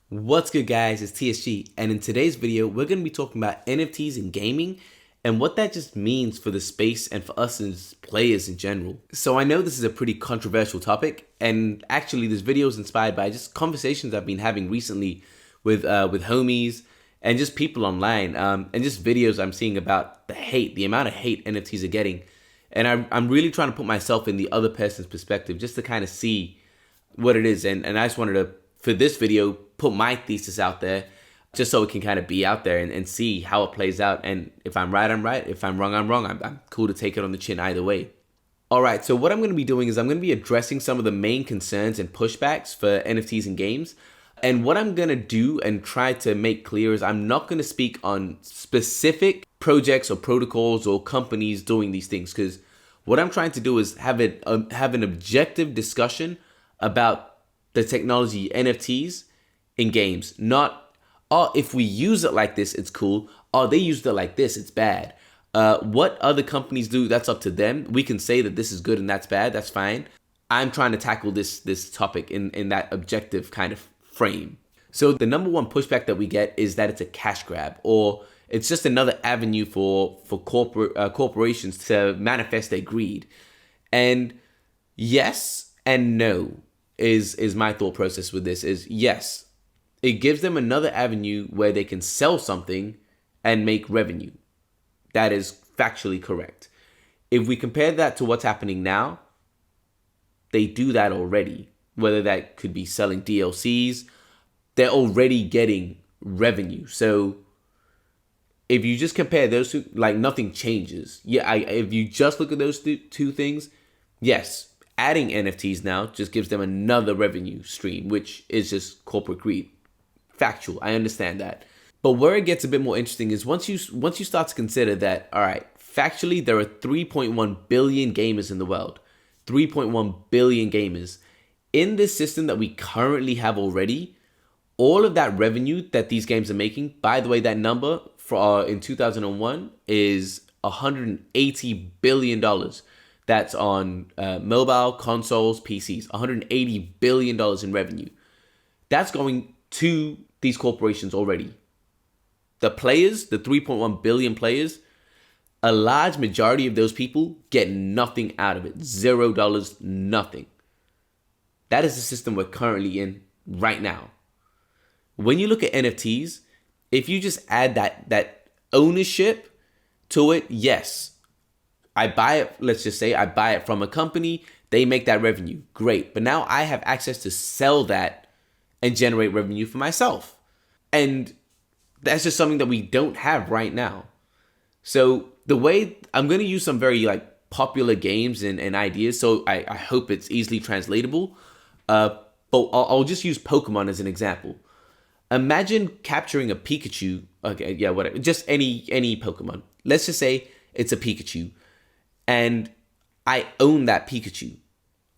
What's good, guys? It's TSG, and in today's video we're going to be talking about NFTs in gaming and what that just means for the space and for us as players in general. So I know this is a pretty controversial topic, and actually this video is inspired by just conversations I've been having recently with homies and just people online, and just videos I'm seeing about the amount of hate NFTs are getting. And I'm really trying to put myself in the other person's perspective just to kind of see what it is. And I just wanted to, for this video, put my thesis out there just so it can kind of be out there and see how it plays out. And if I'm right, I'm right. If I'm wrong, I'm wrong. I'm cool to take it on the chin either way. All right, so what I'm going to be doing is I'm going to be addressing some of the main concerns and pushbacks for NFTs in games. And what I'm going to do and try to make clear is I'm not going to speak on specific projects or protocols or companies doing these things, because what I'm trying to do is have an objective discussion about the technology NFTs in games. Not, oh, if we use it like this, it's cool. Oh, they used it like this, it's bad. What other companies do, that's up to them. We can say that this is good and that's bad, that's fine. I'm trying to tackle this topic in that objective kind of frame. So the number one pushback that we get is that it's a cash grab, or it's just another avenue for corporations to manifest their greed. And yes and no is my thought process with this. Is yes, it gives them another avenue where they can sell something and make revenue. That is factually correct. If we compare that to what's happening now, they do that already. Whether that could be selling DLCs, they're already getting revenue. So if you just compare those two, like, nothing changes. Yeah, if you just look at those two things, yes, adding NFTs now just gives them another revenue stream, which is just corporate greed. Factual, I understand that. But where it gets a bit more interesting is once you start to consider that, all right, factually, there are 3.1 billion gamers in the world. 3.1 billion gamers. In this system that we currently have already, all of that revenue that these games are making, by the way, that number for in 2001 is $180 billion. That's on mobile, consoles, PCs. $180 billion in revenue. That's going to these corporations already. The players, the 3.1 billion players, a large majority of those people get nothing out of it. $0, nothing. That is the system we're currently in right now. When you look at NFTs, if you just add that ownership to it, yes, I buy it. Let's just say I buy it from a company. They make that revenue. Great. But now I have access to sell that and generate revenue for myself. And that's just something that we don't have right now. So the way I'm going to use some very popular games and ideas. So I hope it's easily translatable. But I'll just use Pokemon as an example. Imagine capturing a Pikachu. Okay, yeah, whatever. Just any Pokemon. Let's just say it's a Pikachu, and I own that Pikachu.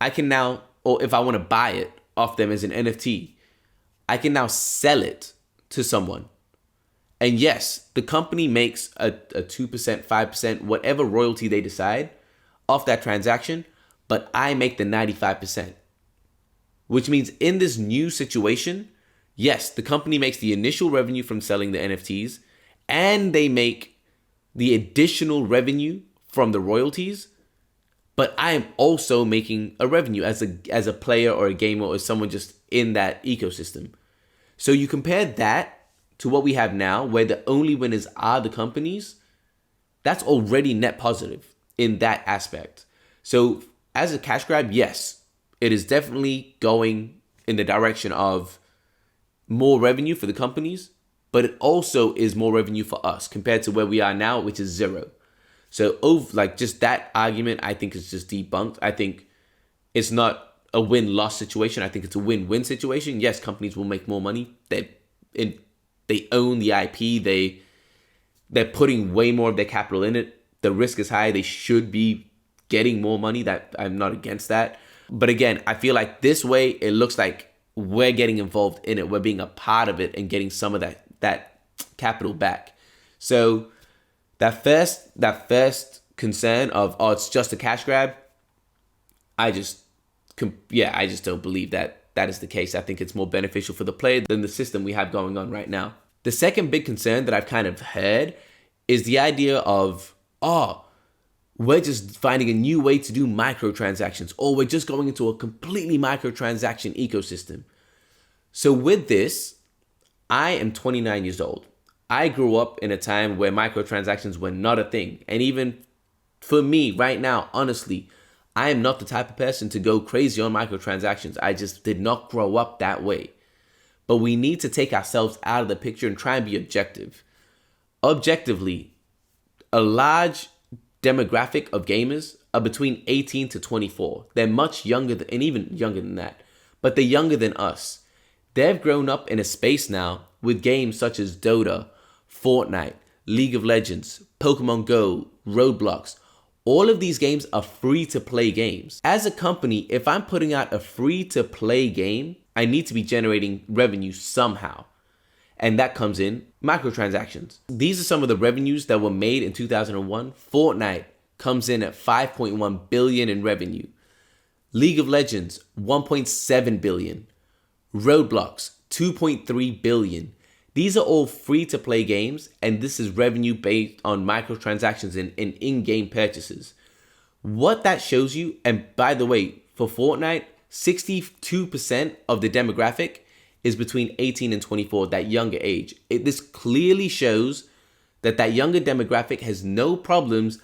I can now, or if I want to buy it off them as an NFT, I can now sell it to someone. And yes, the company makes a 2%, 5%, whatever royalty they decide off that transaction, but I make the 95%. Which means in this new situation, yes, the company makes the initial revenue from selling the NFTs, and they make the additional revenue from the royalties, but I am also making a revenue as a player or a gamer or someone just in that ecosystem. So you compare that to what we have now, where the only winners are the companies, that's already net positive in that aspect. So as a cash grab, yes, it is definitely going in the direction of more revenue for the companies, but it also is more revenue for us compared to where we are now, which is zero. So just that argument, I think, is just debunked. I think it's not a win-loss situation. I think it's a win-win situation. Yes, companies will make more money. They own the IP. They're putting way more of their capital in it. The risk is high. They should be getting more money. That I'm not against that. But again, I feel like this way, it looks like we're getting involved in it. We're being a part of it and getting some of that capital back. So that first concern of, oh, it's just a cash grab, I just don't believe that that is the case. I think it's more beneficial for the player than the system we have going on right now. The second big concern that I've kind of heard is the idea of, we're just finding a new way to do microtransactions, or we're just going into a completely microtransaction ecosystem. So with this, I am 29 years old. I grew up in a time where microtransactions were not a thing. And even for me right now, honestly, I am not the type of person to go crazy on microtransactions. I just did not grow up that way. But we need to take ourselves out of the picture and try and be objective. Objectively, a large demographic of gamers are between 18 to 24. They're much younger and even younger than that, but they're younger than us. They've grown up in a space now with games such as Dota, Fortnite, League of Legends, Pokemon Go, Roblox. All of these games are free-to-play games. As a company, if I'm putting out a free-to-play game, I need to be generating revenue somehow. And that comes in microtransactions. These are some of the revenues that were made in 2001. Fortnite comes in at 5.1 billion in revenue. League of Legends, 1.7 billion. Roblox, 2.3 billion. These are all free-to-play games, and this is revenue based on microtransactions and in-game purchases. What that shows you, and by the way, for Fortnite, 62% of the demographic is between 18 and 24, that younger age. This clearly shows that younger demographic has no problems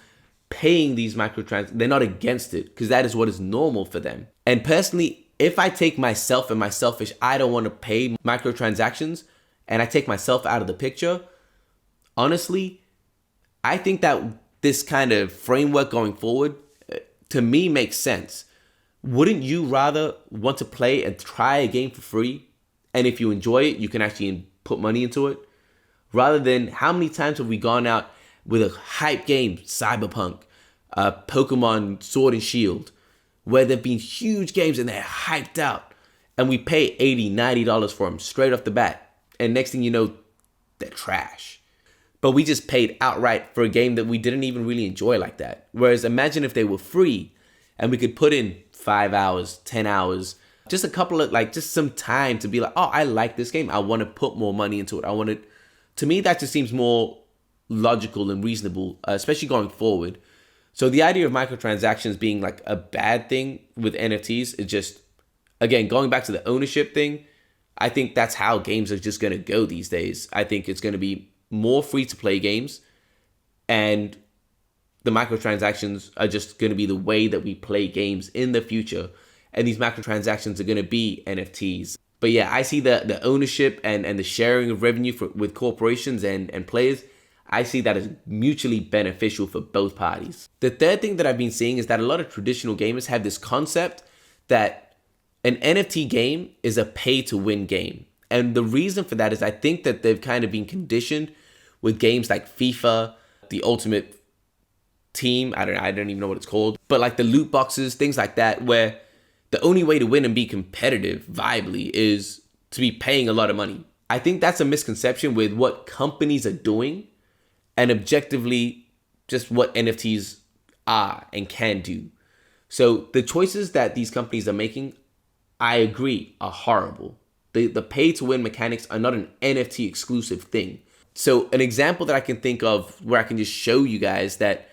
paying these microtransactions. They're not against it because that is what is normal for them. And personally, if I take myself and my selfish, I don't want to pay microtransactions, and I take myself out of the picture, honestly, I think that this kind of framework going forward, to me, makes sense. Wouldn't you rather want to play and try a game for free? And if you enjoy it, you can actually put money into it. Rather than, how many times have we gone out with a hype game, Cyberpunk, Pokemon Sword and Shield, where there've been huge games and they're hyped out, and we pay $80, $90 for them straight off the bat. And next thing you know, they're trash. But we just paid outright for a game that we didn't even really enjoy like that. Whereas imagine if they were free and we could put in 5 hours, 10 hours, just a couple of, just some time to be like, I like this game. I want to put more money into it. To me, that just seems more logical and reasonable, especially going forward. So the idea of microtransactions being like a bad thing with NFTs is just, again, going back to the ownership thing, I think that's how games are just going to go these days. I think it's going to be more free-to-play games, and the microtransactions are just going to be the way that we play games in the future. And these microtransactions are going to be NFTs. But yeah, I see the ownership and the sharing of revenue with corporations and players. I see that as mutually beneficial for both parties. The third thing that I've been seeing is that a lot of traditional gamers have this concept that an NFT game is a pay-to-win game. And the reason for that is I think that they've kind of been conditioned with games like FIFA, the Ultimate Team, I don't even know what it's called, but like the loot boxes, things like that, where the only way to win and be competitive viably is to be paying a lot of money. I think that's a misconception with what companies are doing and objectively just what NFTs are and can do. So the choices that these companies are making, I agree, are horrible. The pay-to-win mechanics are not an NFT exclusive thing. So an example that I can think of where I can just show you guys that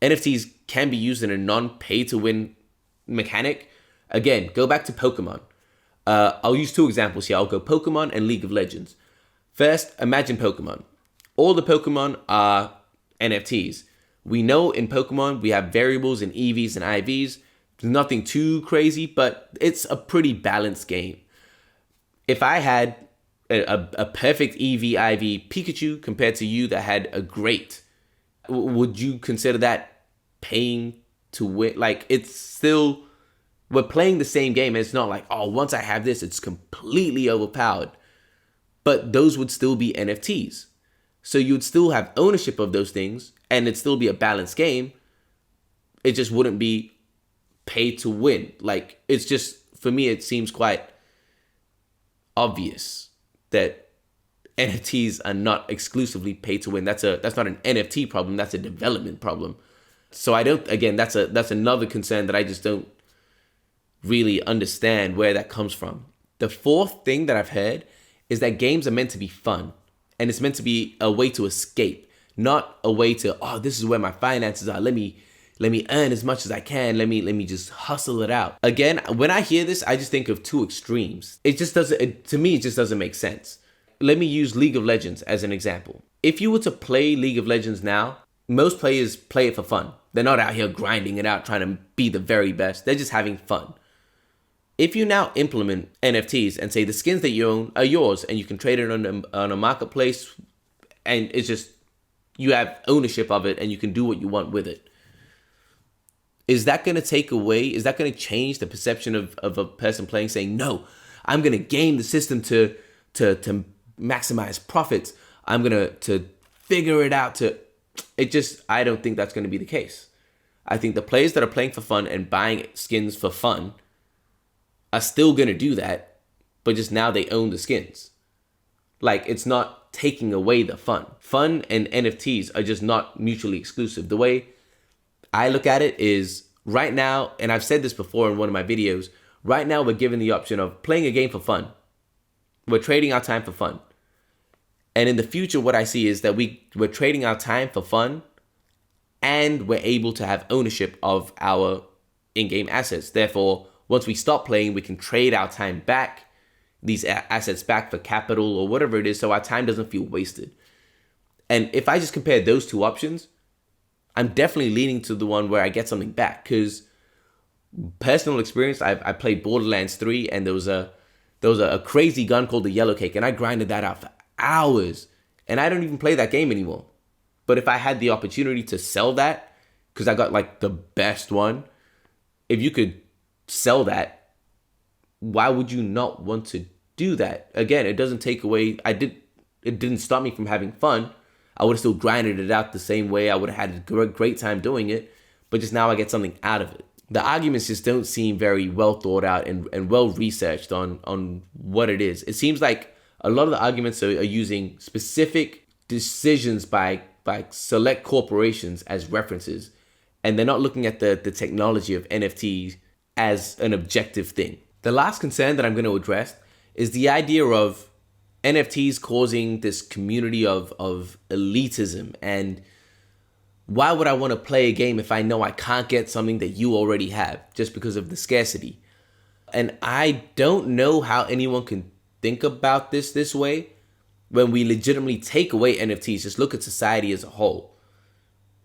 NFTs can be used in a non-pay-to-win mechanic. Again, go back to Pokemon. I'll use two examples here. I'll go Pokemon and League of Legends. First, imagine Pokemon. All the Pokemon are NFTs. We know in Pokemon we have variables and EVs and IVs. There's nothing too crazy, but it's a pretty balanced game. If I had a perfect EV, IV Pikachu compared to you that had a great, would you consider that paying to win? Like, it's still, we're playing the same game. And it's not like, once I have this, it's completely overpowered. But those would still be NFTs. So you would still have ownership of those things and it'd still be a balanced game. It just wouldn't be pay to win. Like, it's just, for me, it seems quite obvious that NFTs are not exclusively pay to win. That's not an NFT problem. That's a development problem. So that's another concern that I just don't really understand where that comes from. The fourth thing that I've heard is that games are meant to be fun, and it's meant to be a way to escape, not a way to, oh, this is where my finances are. Let me earn as much as I can. Let me just hustle it out. Again, when I hear this, I just think of two extremes. It just doesn't, to me, it just doesn't make sense. Let me use League of Legends as an example. If you were to play League of Legends now, most players play it for fun. They're not out here grinding it out, trying to be the very best. They're just having fun. If you now implement NFTs and say the skins that you own are yours and you can trade it on a marketplace, and it's just, you have ownership of it and you can do what you want with it. Is that going to take away, is that going to change the perception of a person playing, saying, no, I'm going to game the system to maximize profits. I'm going to figure it out I don't think that's going to be the case. I think the players that are playing for fun and buying skins for fun are still going to do that, but just now they own the skins. Like, it's not taking away the fun. Fun and NFTs are just not mutually exclusive. The way I look at it is right now, and I've said this before in one of my videos, right now we're given the option of playing a game for fun. We're trading our time for fun. And in the future, what I see is that we're trading our time for fun, and we're able to have ownership of our in-game assets. Therefore, once we stop playing, we can trade our time back, these assets back for capital or whatever it is, so our time doesn't feel wasted. And if I just compare those two options, I'm definitely leaning to the one where I get something back, because personal experience, I played Borderlands 3, and there was a crazy gun called the Yellow Cake, and I grinded that out for hours, and I don't even play that game anymore. But if I had the opportunity to sell that, because I got like the best one, if you could sell that, why would you not want to do that? Again, it doesn't take away, it didn't stop me from having fun. I would have still grinded it out the same way. I would have had a great time doing it, but just now I get something out of it. The arguments just don't seem very well thought out and well researched on what it is. It seems like a lot of the arguments are using specific decisions by select corporations as references, and they're not looking at the technology of NFTs as an objective thing. The last concern that I'm going to address is the idea of NFTs causing this community of elitism. And why would I want to play a game if I know I can't get something that you already have just because of the scarcity? And I don't know how anyone can think about this way when we legitimately take away NFTs. Just look at society as a whole.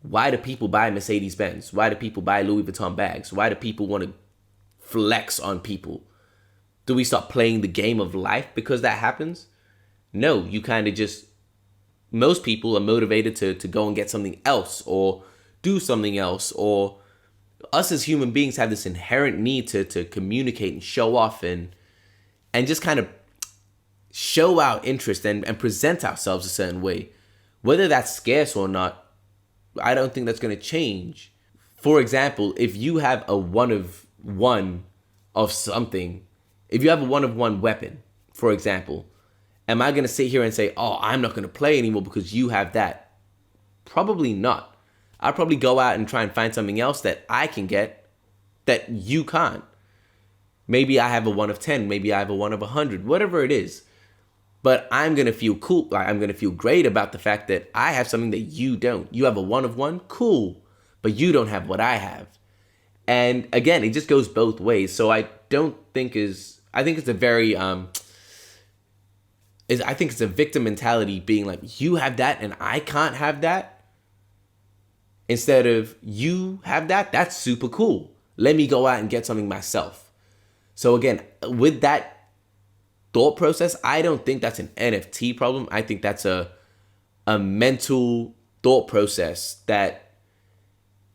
Why do people buy Mercedes-Benz? Why do people buy Louis Vuitton bags? Why do people want to flex on people? Do we stop playing the game of life because that happens? No, you kind of just, most people are motivated to go and get something else or do something else. Or us as human beings have this inherent need to communicate and show off and just kind of show our interest and present ourselves a certain way. Whether that's scarce or not, I don't think that's going to change. For example, if you have a one of one of something, if you have a one of one weapon, for example, am I going to sit here and say, oh, I'm not going to play anymore because you have that? Probably not. I'll probably go out and try and find something else that I can get that you can't. Maybe I have a one of 10, maybe I have a one of 100, whatever it is. But I'm going to feel cool. Like, I'm going to feel great about the fact that I have something that you don't. You have a one of one, cool. But you don't have what I have. And again, it just goes both ways. So I think it's a very, I think it's a victim mentality, being like, you have that and I can't have that. Instead of, you have that, that's super cool. Let me go out and get something myself. So again, with that thought process, I don't think that's an NFT problem. I think that's a mental thought process that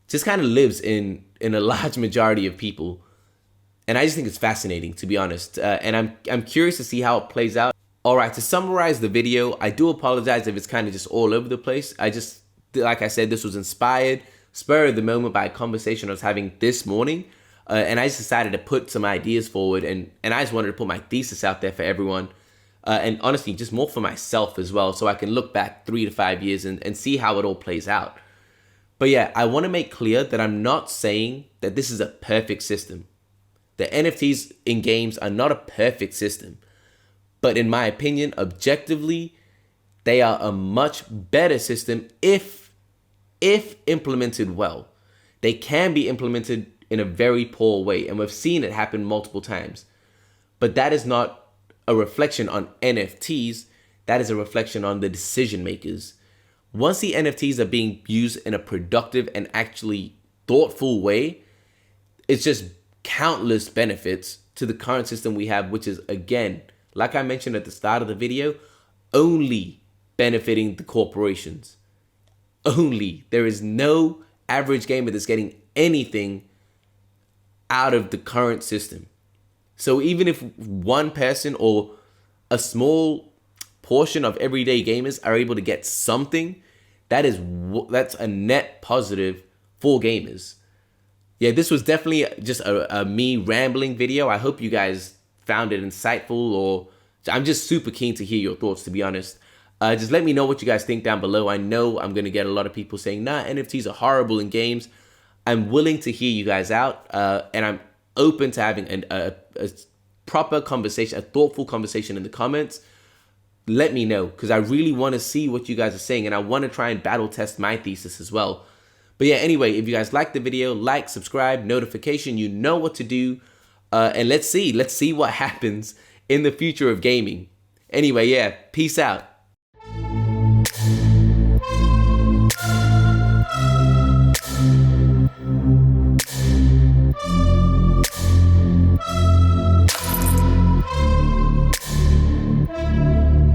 just kind of lives in a large majority of people. And I just think it's fascinating, to be honest. And I'm curious to see how it plays out. All right, to summarize the video, I do apologize if it's kind of just all over the place. Like I said, this was inspired, spur of the moment by a conversation I was having this morning. And I just decided to put some ideas forward, and I just wanted to put my thesis out there for everyone. And honestly, just more for myself as well, so I can look back 3 to 5 years and see how it all plays out. But yeah, I want to make clear that I'm not saying that this is a perfect system. The NFTs in games are not a perfect system, but in my opinion, objectively, they are a much better system if implemented well. They can be implemented in a very poor way, and we've seen it happen multiple times. But that is not a reflection on NFTs, that is a reflection on the decision makers. Once the NFTs are being used in a productive and actually thoughtful way, it's just countless benefits to the current system we have, which is, again, like I mentioned at the start of the video, only benefiting the corporations. Only. There is no average gamer that's getting anything out of the current system. So even if one person or a small portion of everyday gamers are able to get something, that's a net positive for gamers. Yeah, this was definitely just a me rambling video. I hope you guys found it insightful, or I'm just super keen to hear your thoughts, to be honest. Just let me know what you guys think down below. I know I'm going to get a lot of people saying, nah, NFTs are horrible in games. I'm willing to hear you guys out, and I'm open to having a proper conversation, a thoughtful conversation in the comments. Let me know, because I really want to see what you guys are saying, and I want to try and battle test my thesis as well. But yeah, anyway, if you guys like the video, like, subscribe, notification, you know what to do. And let's see what happens in the future of gaming. Anyway, yeah, peace out.